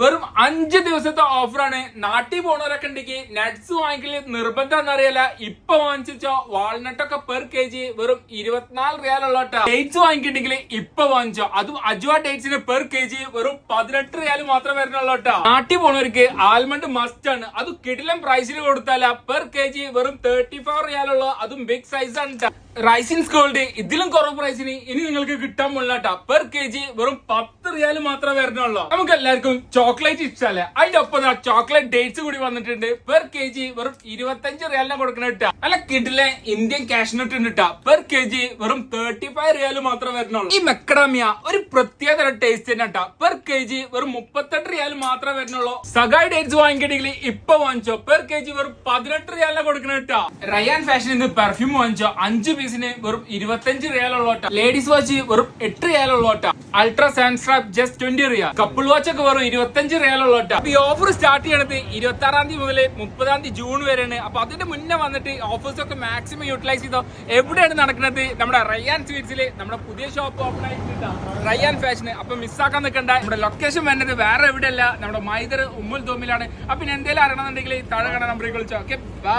വെറും 5 ദിവസത്തെ ഓഫറാണ്. നാട്ടിൽ പോണവരൊക്കെ ഉണ്ടെങ്കിൽ നട്ട്സ് വാങ്ങിക്കല് നിർബന്ധം എന്നറിയില്ല. ഇപ്പൊ വാങ്ങിച്ചോ വാൾനട്ടൊക്കെ പെർ kg വെറും 24 റിയാലുള്ള. ഡേറ്റ്സ് വാങ്ങിക്കണ്ടെങ്കിൽ ഇപ്പൊ വാങ്ങിച്ചോ, അതും അജ്വ ഡേറ്റ്സിന് പെർ kg വെറും 18 റിയാൽ മാത്രം വരുന്നുള്ളൂ. നാട്ടിൽ പോണവർക്ക് ആൽമണ്ട് മസ്റ്റ് ആണ്. അത് കിടിലൻ പ്രൈസിൽ കൊടുത്താല പെർ kg വെറും 34 റിയാലുള്ള. അതും ബിഗ് സൈസ് ആണ്. റൈസിൻസ് ഗോൾഡ് ഇതിലും കുറവ് പ്രൈസിന് ഇനി നിങ്ങൾക്ക് കിട്ടാൻ പോലാട്ടാ. പെർ kg വെറും 10 റിയാൽ മാത്രമേ വരുന്നുള്ളൂ. നമുക്ക് എല്ലാവർക്കും ചോക്ലേറ്റ് ഇഷ്ടമല്ലേ, അതിന്റെ ഒപ്പം ചോക്ലേറ്റ് ഡേറ്റ്സ് കൂടി വന്നിട്ടുണ്ട്. പെർ kg വെറും 25 റിയാലിനെ കൊടുക്കണ കിട്ടാ. അല്ല കിടിലെ ഇന്ത്യൻ കാഷ്നട്ട് ഉണ്ട്. പെർ kg വെറും 35 റിയാൽ മാത്രമേ വരുന്നുള്ളൂ. ഈ മെക്കഡാമിയ ഒരു പ്രത്യേക ടേസ്റ്റ് തന്നെ കേട്ടാ. പെർ kg വെറും 38 റിയാൽ മാത്രമേ വരുന്നുള്ളൂ. സഗായ് ഡേറ്റ്സ് വാങ്ങിക്കണമെങ്കിൽ ഇപ്പൊ വാങ്ങിച്ചോ, പെർ kg വെറും 18 റിയാലിനെ കൊടുക്കണ കിട്ടാ. റയാൻ ഫാഷൻ ഇന്ന് പെർഫ്യൂം വാങ്ങിച്ചോ 5 പീസിന് വെറും 25 റിയാലുള്ളോട്ട. ലേഡീസ് വാച്ച് വെറും 8 റിയാലുള്ളോട്ട. അൾട്രാ സാൻഡ് സ്ട്രാപ്പ് ജസ്റ്റ് 20 റിയാൽ. കപ്പിൾ വാച്ച് ഒക്കെ വെറും 25 റിയാലുള്ളോട്ട. ഈ ഓഫർ സ്റ്റാർട്ട് ചെയ്യണത് 26 തീയതി മുതൽ 30 ജൂൺ വരെയാണ്. അപ്പൊ അതിന്റെ മുന്നേ വന്നിട്ട് ഓഫേഴ്സ് ഒക്കെ മാക്സിമം യൂട്ടിലൈസ് ചെയ്തോ. എവിടെയാണ് നടക്കുന്നത്? നമ്മുടെ റയാൻ സ്വീറ്റ്സിൽ നമ്മുടെ പുതിയ ഷോപ്പ് ഓപ്പൺ ആയിട്ടുണ്ട്, റയാൻ ഫാഷന്. അപ്പൊ മിസ്സാക്കാൻ നിൽക്കണ്ട. നമ്മുടെ ലൊക്കേഷൻ വരുന്നത് വേറെ എവിടെയല്ല, നമ്മുടെ മൈദർ ഉമ്മുൽ ദോമിലാണ്. അപ്പൊ എന്തെങ്കിലും അറിയണമെന്നുണ്ടെങ്കിൽ താഴെ കാണാൻ നമ്പറിൽ വിളിച്ചോ. Okay, by.